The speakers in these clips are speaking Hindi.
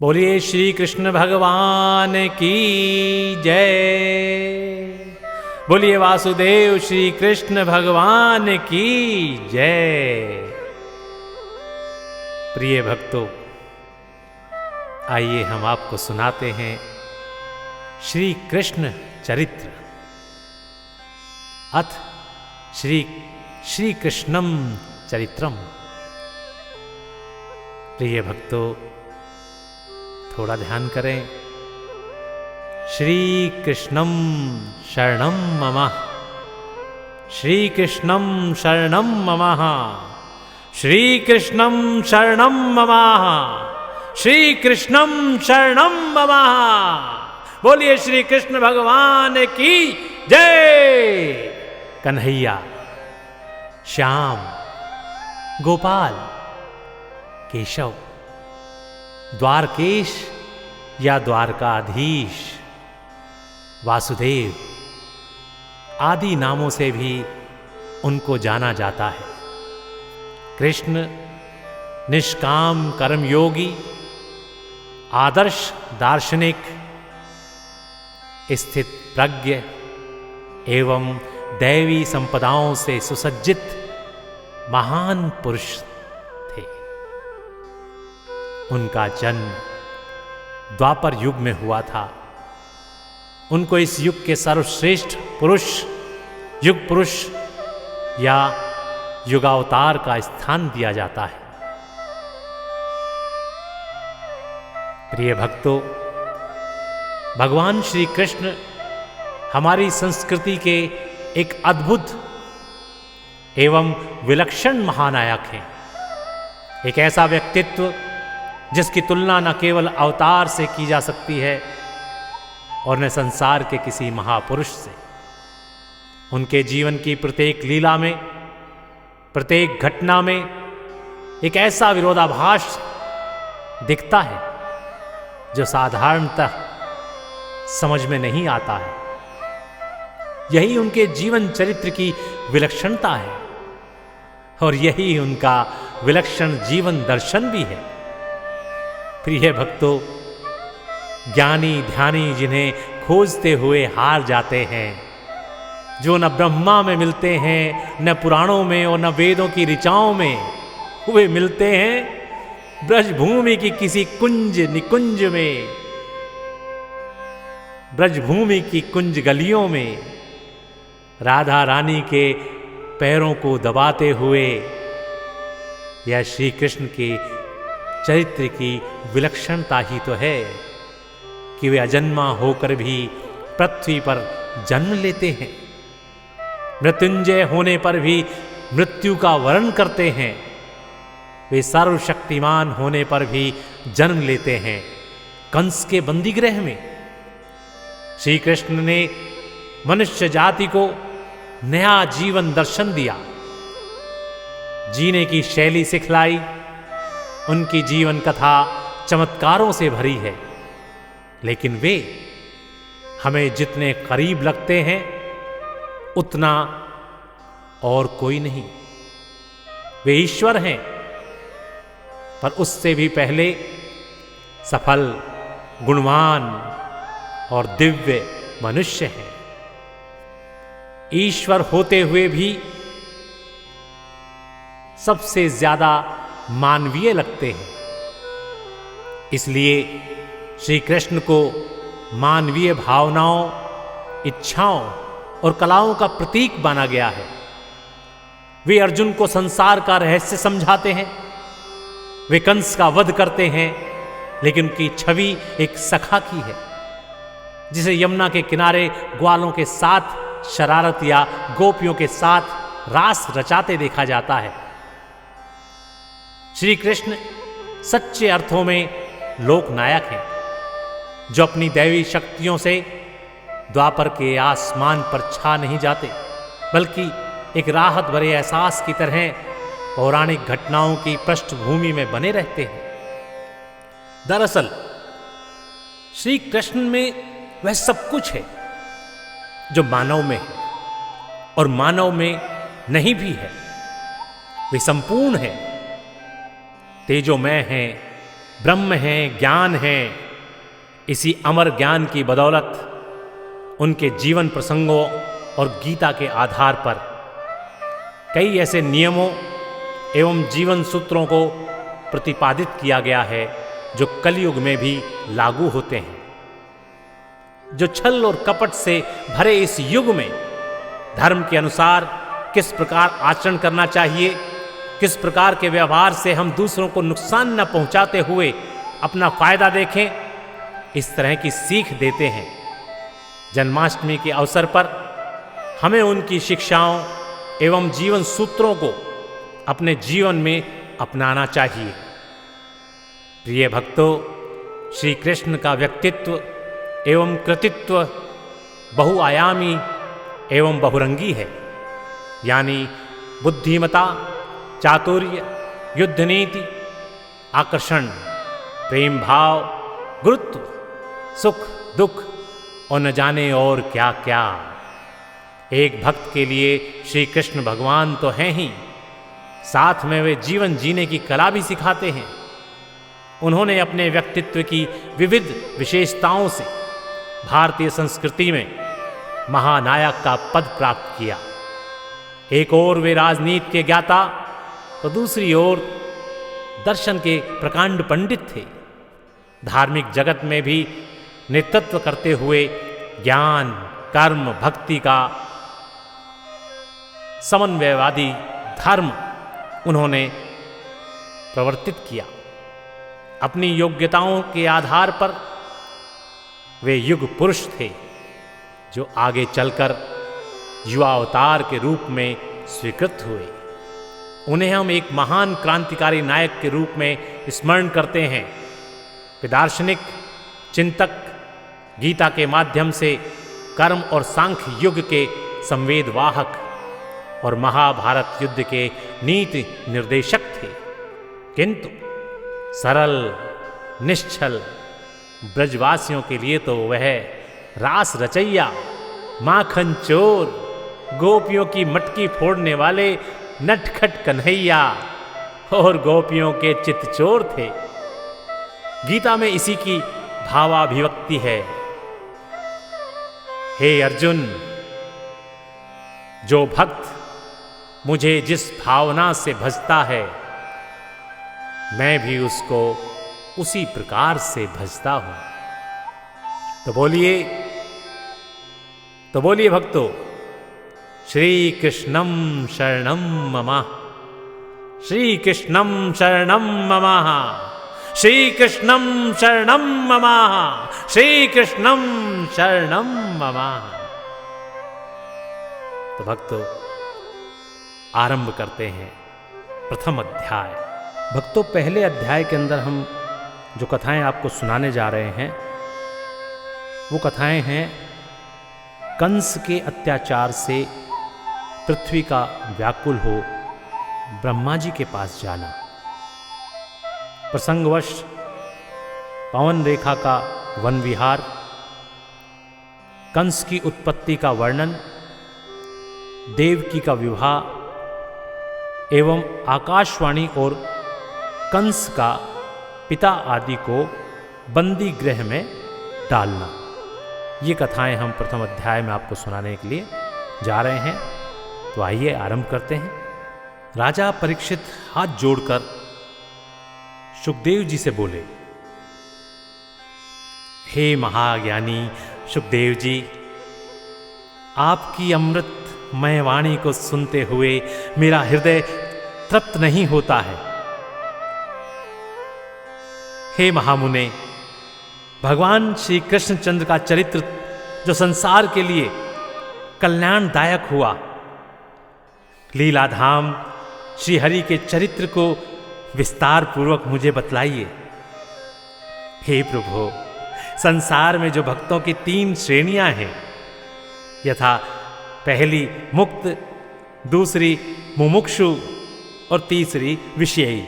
बोलिए श्री कृष्ण भगवान की जय। बोलिए वासुदेव श्री कृष्ण भगवान की जय। प्रिय भक्तों, आइए हम आपको सुनाते हैं श्री कृष्ण चरित्र अथ श्री कृष्णम चरित्रम। प्रिय भक्तों, थोड़ा ध्यान करें। श्री कृष्णम शरणम मम, श्री कृष्णम शरणम मम, श्री कृष्णम शरणम मम, श्री कृष्णम शरणम मम। बोलिए श्री कृष्ण भगवान की जय। कन्हैया, श्याम, गोपाल, केशव, द्वारकेश या द्वारकाधीश, वासुदेव आदि नामों से भी उनको जाना जाता है। कृष्ण निष्काम कर्मयोगी, आदर्श दार्शनिक, स्थित प्रज्ञ एवं दैवी संपदाओं से सुसज्जित महान पुरुष थे। उनका जन्म द्वापर युग में हुआ था। उनको इस युग के सर्वश्रेष्ठ पुरुष, युग पुरुष या युगावतार का स्थान दिया जाता है। प्रिय भक्तों, भगवान श्री कृष्ण हमारी संस्कृति के एक अद्भुत एवं विलक्षण महानायक हैं। एक ऐसा व्यक्तित्व जिसकी तुलना न केवल अवतार से की जा सकती है और न संसार के किसी महापुरुष से। उनके जीवन की प्रत्येक लीला में, प्रत्येक घटना में एक ऐसा विरोधाभास दिखता है जो साधारणतः समझ में नहीं आता है। यही उनके जीवन चरित्र की विलक्षणता है और यही उनका विलक्षण जीवन दर्शन भी है। प्रिय भक्तों, ज्ञानी ध्यानी जिन्हें खोजते हुए हार जाते हैं, जो न ब्रह्मा में मिलते हैं, न पुराणों में और न वेदों की ऋचाओं में, वे मिलते हैं ब्रजभूमि की किसी कुंज निकुंज में, ब्रजभूमि की कुंज गलियों में, राधा रानी के पैरों को दबाते हुए। यह श्री कृष्ण के चरित्र की विलक्षणता ही तो है कि वे अजन्मा होकर भी पृथ्वी पर जन्म लेते हैं, मृत्युंजय होने पर भी मृत्यु का वरण करते हैं, वे सर्वशक्तिमान होने पर भी जन्म लेते हैं कंस के बंदीगृह में। श्री कृष्ण ने मनुष्य जाति को नया जीवन दर्शन दिया, जीने की शैली सिखलाई। उनकी जीवन कथा चमत्कारों से भरी है, लेकिन वे हमें जितने करीब लगते हैं उतना और कोई नहीं। वे ईश्वर हैं, पर उससे भी पहले सफल, गुणवान और दिव्य मनुष्य हैं। ईश्वर होते हुए भी सबसे ज्यादा मानवीय लगते हैं। इसलिए श्री कृष्ण को मानवीय भावनाओं, इच्छाओं और कलाओं का प्रतीक माना गया है। वे अर्जुन को संसार का रहस्य समझाते हैं, वे कंस का वध करते हैं, लेकिन उनकी छवि एक सखा की है जिसे यमुना के किनारे ग्वालों के साथ शरारत या गोपियों के साथ रास रचाते देखा जाता है। श्री कृष्ण सच्चे अर्थों में लोकनायक हैं, जो अपनी दैवी शक्तियों से द्वापर के आसमान पर छा नहीं जाते, बल्कि एक राहत भरे एहसास की तरह पौराणिक घटनाओं की पृष्ठभूमि में बने रहते हैं। दरअसल श्री कृष्ण में वह सब कुछ है जो मानव में है और मानव में नहीं भी है। वे संपूर्ण है, तेजोमय हैं, ब्रह्म है, ज्ञान है। इसी अमर ज्ञान की बदौलत उनके जीवन प्रसंगों और गीता के आधार पर कई ऐसे नियमों एवं जीवन सूत्रों को प्रतिपादित किया गया है जो कलयुग में भी लागू होते हैं। जो छल और कपट से भरे इस युग में धर्म के अनुसार किस प्रकार आचरण करना चाहिए, किस प्रकार के व्यवहार से हम दूसरों को नुकसान न पहुंचाते हुए अपना फायदा देखें, इस तरह की सीख देते हैं। जन्माष्टमी के अवसर पर हमें उनकी शिक्षाओं एवं जीवन सूत्रों को अपने जीवन में अपनाना चाहिए। प्रिय भक्तों, श्री कृष्ण का व्यक्तित्व एवं कृतित्व बहुआयामी एवं बहुरंगी है। यानी बुद्धिमता, चातुर्य, युद्ध नीति, आकर्षण, प्रेम भाव, गुरुत्व, सुख दुख और न जाने और क्या क्या। एक भक्त के लिए श्री कृष्ण भगवान तो हैं ही, साथ में वे जीवन जीने की कला भी सिखाते हैं। उन्होंने अपने व्यक्तित्व की विविध विशेषताओं से भारतीय संस्कृति में महानायक का पद प्राप्त किया। एक ओर वे राजनीति के ज्ञाता तो दूसरी ओर दर्शन के प्रकांड पंडित थे। धार्मिक जगत में भी नेतृत्व करते हुए ज्ञान, कर्म, भक्ति का समन्वयवादी धर्म उन्होंने प्रवर्तित किया। अपनी योग्यताओं के आधार पर वे युग पुरुष थे जो आगे चलकर युवा अवतार के रूप में स्वीकृत हुए। उन्हें हम एक महान क्रांतिकारी नायक के रूप में स्मरण करते हैं। वे दार्शनिक, चिंतक, गीता के माध्यम से कर्म और सांख्य युग के संवेदवाहक और महाभारत युद्ध के नीति निर्देशक थे। किंतु सरल, निश्चल ब्रजवासियों के लिए तो वह रास रचैया, माखन चोर, गोपियों की मटकी फोड़ने वाले नटखट कन्हैया और गोपियों के चित्तचोर थे। गीता में इसी की भावाभिव्यक्ति है। हे अर्जुन, जो भक्त मुझे जिस भावना से भजता है, मैं भी उसको उसी प्रकार से भजता हूं। तो बोलिए भक्तों, श्री कृष्णम शरणम मम, श्री कृष्णम शरणम मम, श्री कृष्णम शरणम मम, श्री कृष्णम शरणम मम। तो भक्तों, आरंभ करते हैं प्रथम अध्याय। भक्तों, पहले अध्याय के अंदर हम जो कथाएं आपको सुनाने जा रहे हैं वो कथाएं हैं कंस के अत्याचार से पृथ्वी का व्याकुल हो ब्रह्मा जी के पास जाना, प्रसंगवश पवन रेखा का वन विहार, कंस की उत्पत्ति का वर्णन, देवकी का विवाह एवं आकाशवाणी और कंस का पिता आदि को बंदी गृह में डालना। ये कथाएं हम प्रथम अध्याय में आपको सुनाने के लिए जा रहे हैं। तो आइए आरंभ करते हैं। राजा परीक्षित हाथ जोड़कर सुखदेव जी से बोले, हे महाज्ञानी सुखदेव जी, आपकी अमृतमय वाणी को सुनते हुए मेरा हृदय तृप्त नहीं होता है। हे महामुने, भगवान श्री कृष्णचंद्र का चरित्र जो संसार के लिए कल्याणदायक हुआ, लीलाधाम श्री हरि के चरित्र को विस्तार पूर्वक मुझे बतलाइए। हे प्रभु, संसार में जो भक्तों की 3 श्रेणियां हैं, यथा पहली मुक्त, दूसरी मुमुक्षु और तीसरी विषयी,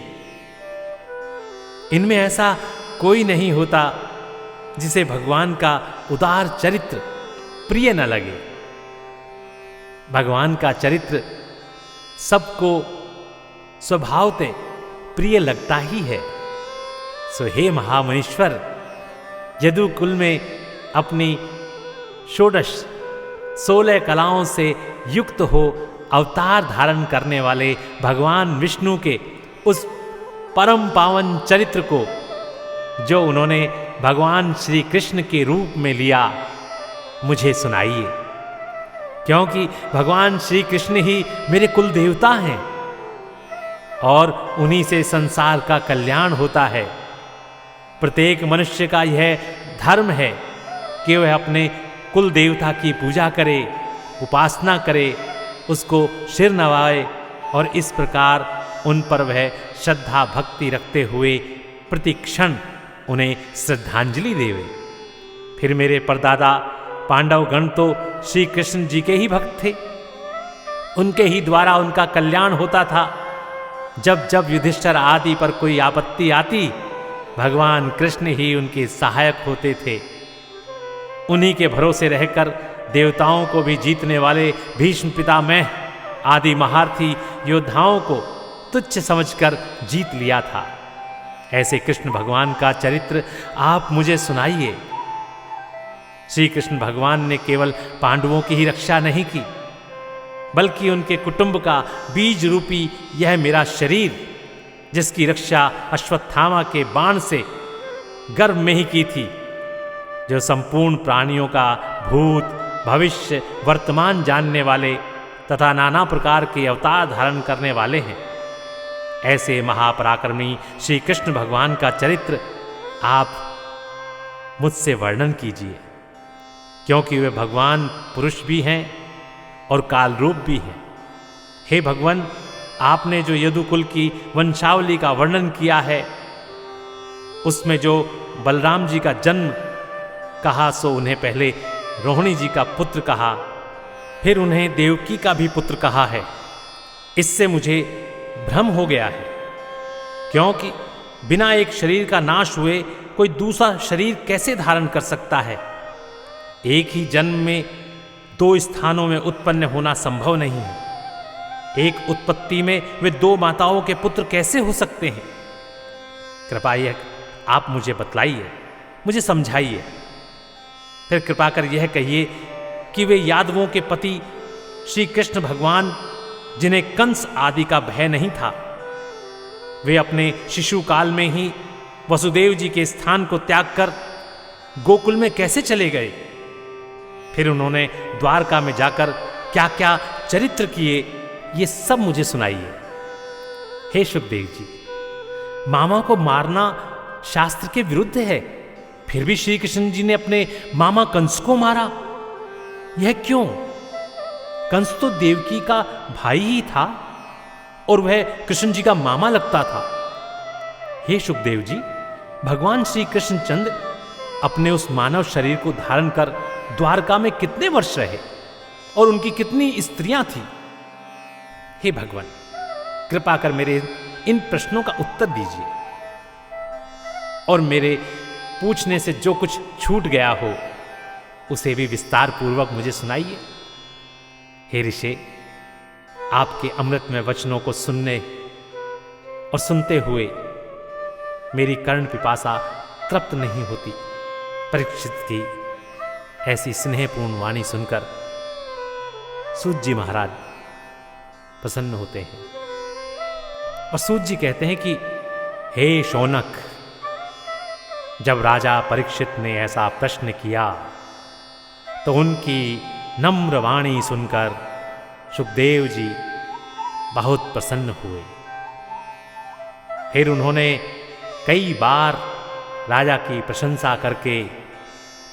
इनमें ऐसा कोई नहीं होता जिसे भगवान का उदार चरित्र प्रिय न लगे। भगवान का चरित्र सबको स्वभावतः प्रिय लगता ही है। सो हे महामुनीश्वर, यदुकुल में अपनी षोडश 16 कलाओं से युक्त हो अवतार धारण करने वाले भगवान विष्णु के उस परम पावन चरित्र को, जो उन्होंने भगवान श्री कृष्ण के रूप में लिया, मुझे सुनाइए। क्योंकि भगवान श्री कृष्ण ही मेरे कुल देवता हैं और उन्हीं से संसार का कल्याण होता है। प्रत्येक मनुष्य का यह धर्म है कि वह अपने कुल देवता की पूजा करे, उपासना करे, उसको सिर नवाए और इस प्रकार उन पर वह श्रद्धा भक्ति रखते हुए प्रतिक्षण उन्हें श्रद्धांजलि देवे। फिर मेरे परदादा पांडव गण तो श्री कृष्ण जी के ही भक्त थे, उनके ही द्वारा उनका कल्याण होता था। जब जब युधिष्ठिर आदि पर कोई आपत्ति आती, भगवान कृष्ण ही उनके सहायक होते थे। उन्हीं के भरोसे रहकर देवताओं को भी जीतने वाले भीष्म पितामह आदि महारथी योद्धाओं को तुच्छ समझकर जीत लिया था। ऐसे कृष्ण भगवान का चरित्र आप मुझे सुनाइए। श्री कृष्ण भगवान ने केवल पांडवों की ही रक्षा नहीं की, बल्कि उनके कुटुंब का बीज रूपी यह मेरा शरीर, जिसकी रक्षा अश्वत्थामा के बाण से गर्भ में ही की थी, जो संपूर्ण प्राणियों का भूत भविष्य वर्तमान जानने वाले तथा नाना प्रकार के अवतार धारण करने वाले हैं। ऐसे महापराक्रमी श्री कृष्ण भगवान का चरित्र आप मुझसे वर्णन कीजिए, क्योंकि वे भगवान पुरुष भी हैं और काल रूप भी हैं। हे भगवान, आपने जो यदुकुल की वंशावली का वर्णन किया है, उसमें जो बलराम जी का जन्म कहा, सो उन्हें पहले रोहिणी जी का पुत्र कहा, फिर उन्हें देवकी का भी पुत्र कहा है। इससे मुझे भ्रम हो गया है, क्योंकि बिना एक शरीर का नाश हुए कोई दूसरा शरीर कैसे धारण कर सकता है। एक ही जन्म में दो स्थानों में उत्पन्न होना संभव नहीं है। एक उत्पत्ति में वे दो माताओं के पुत्र कैसे हो सकते हैं? कृपया यह आप मुझे बतलाइए, मुझे समझाइए। फिर कृपा कर यह कहिए कि वे यादवों के पति श्री कृष्ण भगवान, जिन्हें कंस आदि का भय नहीं था, वे अपने शिशु काल में ही वसुदेव जी के स्थान को त्याग कर गोकुल में कैसे चले गए? फिर उन्होंने द्वारका में जाकर क्या क्या चरित्र किए, ये सब मुझे सुनाइए। हे सुखदेव जी, मामा को मारना शास्त्र के विरुद्ध है, फिर भी श्री कृष्ण जी ने अपने मामा कंस को मारा, यह क्यों? कंस तो देवकी का भाई ही था और वह कृष्ण जी का मामा लगता था। हे सुखदेव जी, भगवान श्री कृष्णचंद्र अपने उस मानव शरीर को धारण कर द्वारका में कितने वर्ष रहे और उनकी कितनी स्त्रियां थीं? हे भगवान, कृपा कर मेरे इन प्रश्नों का उत्तर दीजिए और मेरे पूछने से जो कुछ छूट गया हो उसे भी विस्तार पूर्वक मुझे सुनाइए। हे ऋषि, आपके अमृतमय वचनों को सुनने और सुनते हुए मेरी कर्ण पिपासा तृप्त नहीं होती। परीक्षित की ऐसी स्नेहपूर्ण वाणी सुनकर सूत जी महाराज प्रसन्न होते हैं और सूत जी कहते हैं कि हे शौनक, जब राजा परीक्षित ने ऐसा प्रश्न किया तो उनकी नम्र वाणी सुनकर सुखदेव जी बहुत प्रसन्न हुए। फिर उन्होंने कई बार राजा की प्रशंसा करके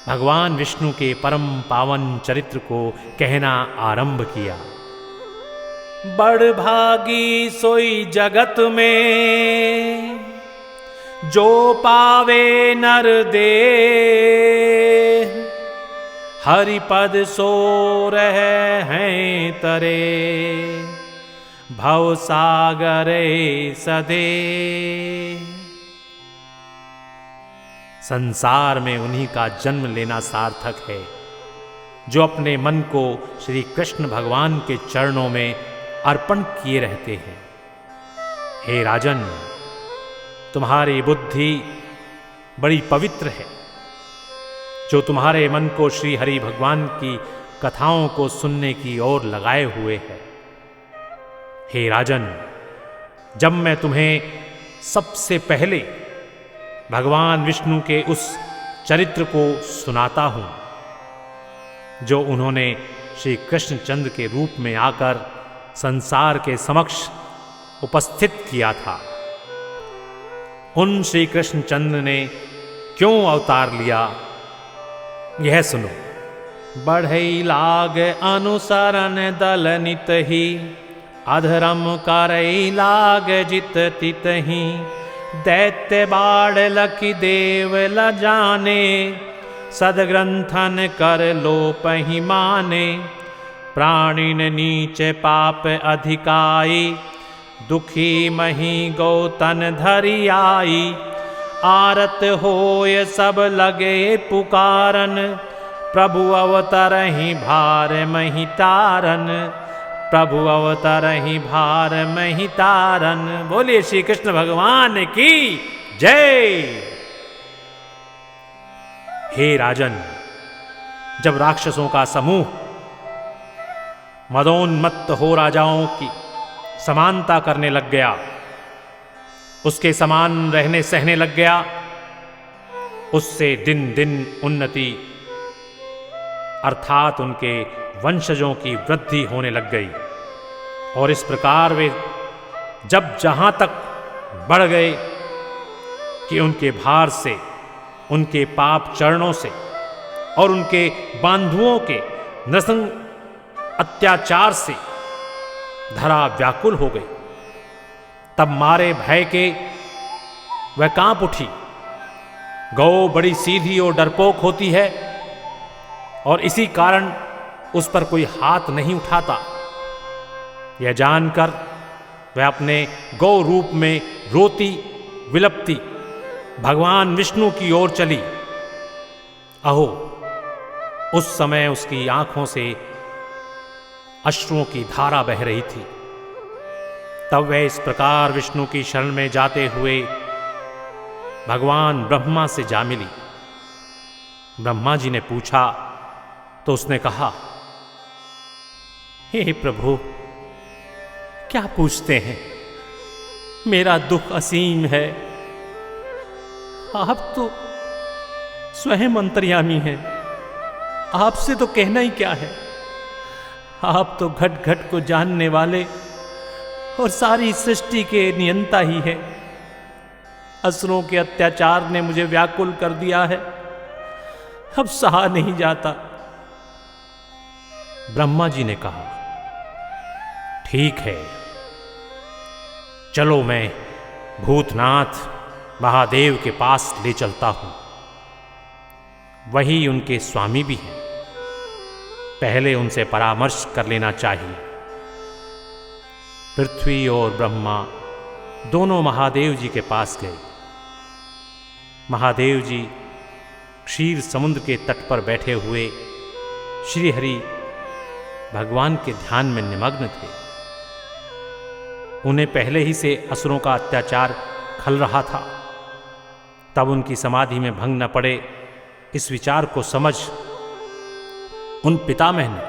भगवान विष्णु के परम पावन चरित्र को कहना आरंभ किया। बड़ भागी सोई जगत में जो पावे नर दे, हरिपद सो रहे हैं तरे, भव सागरे सदे। संसार में उन्हीं का जन्म लेना सार्थक है जो अपने मन को श्री कृष्ण भगवान के चरणों में अर्पण किए रहते हैं। हे राजन, तुम्हारी बुद्धि बड़ी पवित्र है, जो तुम्हारे मन को श्री हरि भगवान की कथाओं को सुनने की ओर लगाए हुए है। हे राजन, जब मैं तुम्हें सबसे पहले भगवान विष्णु के उस चरित्र को सुनाता हूं जो उन्होंने श्री कृष्णचंद्र के रूप में आकर संसार के समक्ष उपस्थित किया था, उन श्री कृष्णचंद्र ने क्यों अवतार लिया, यह सुनो। बढ़ई लाग अनुसरण दल नित ही, अधर्म करई लाग जित तित ही, दैत्य बाढ़ लखी देव ल जाने, सदग्रंथन कर लोप ही माने, प्राणिन नीचे पाप अधिकाई, दुखी मही गौतन धरि आई, आरत होय सब लगे पुकारन, प्रभु अवतरहि भार महि तारन, प्रभु अवतरहि भार महि तारन। बोलिए श्री कृष्ण भगवान की जय। हे राजन, जब राक्षसों का समूह मदोन्मत्त हो राजाओं की समानता करने लग गया, उसके समान रहने सहने लग गया, उससे दिन दिन उन्नति अर्थात उनके वंशजों की वृद्धि होने लग गई। और इस प्रकार वे जब जहां तक बढ़ गए कि उनके भार से, उनके पाप चरणों से और उनके बांधुओं के नृशंस अत्याचार से धरा व्याकुल हो गई, तब मारे भय के वह कांप उठी। गौ बड़ी सीधी और डरपोक होती है और इसी कारण उस पर कोई हाथ नहीं उठाता। यह जानकर वह अपने गौ रूप में रोती विलपती भगवान विष्णु की ओर चली। अहो, उस समय उसकी आंखों से अश्रुओं की धारा बह रही थी। तब वह इस प्रकार विष्णु की शरण में जाते हुए भगवान ब्रह्मा से जा मिली। ब्रह्मा जी ने पूछा तो उसने कहा, हे प्रभु, क्या पूछते हैं? मेरा दुख असीम है। आप तो स्वयं अंतर्यामी हैं, आपसे तो कहना ही क्या है। आप तो घट घट को जानने वाले और सारी सृष्टि के नियंता ही है। असुरों के अत्याचार ने मुझे व्याकुल कर दिया है, अब सहा नहीं जाता। ब्रह्मा जी ने कहा, ठीक है, चलो मैं भूतनाथ महादेव के पास ले चलता हूं। वही उनके स्वामी भी हैं, पहले उनसे परामर्श कर लेना चाहिए। पृथ्वी और ब्रह्मा दोनों महादेव जी के पास गए। महादेव जी क्षीर समुद्र के तट पर बैठे हुए श्री हरि भगवान के ध्यान में निमग्न थे। उन्हें पहले ही से असुरों का अत्याचार खल रहा था। तब उनकी समाधि में भंग न पड़े, इस विचार को समझ उन पितामह ने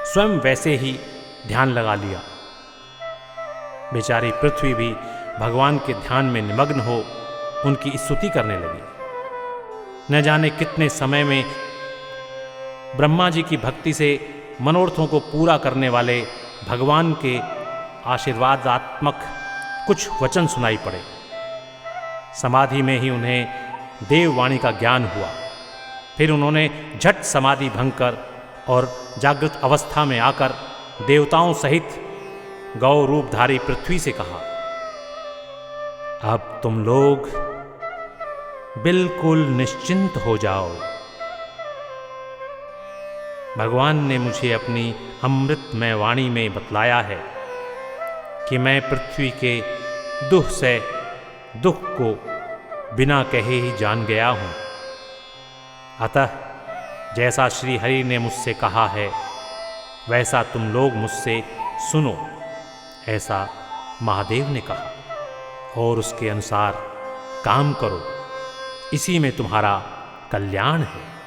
स्वयं वैसे ही ध्यान लगा लिया। बेचारी पृथ्वी भी भगवान के ध्यान में निमग्न हो उनकी स्तुति करने लगी। न जाने कितने समय में ब्रह्मा जी की भक्ति से मनोरथों को पूरा करने वाले भगवान के आशीर्वादात्मक कुछ वचन सुनाई पड़े। समाधि में ही उन्हें देववाणी का ज्ञान हुआ। फिर उन्होंने झट समाधि भंग कर और जागृत अवस्था में आकर देवताओं सहित गौ रूपधारी पृथ्वी से कहा, अब तुम लोग बिल्कुल निश्चिंत हो जाओ। भगवान ने मुझे अपनी अमृतमय वाणी में बतलाया है कि मैं पृथ्वी के दुख से दुख को बिना कहे ही जान गया हूं। अतः जैसा श्री हरि ने मुझसे कहा है वैसा तुम लोग मुझसे सुनो, ऐसा महादेव ने कहा, और उसके अनुसार काम करो। इसी में तुम्हारा कल्याण है।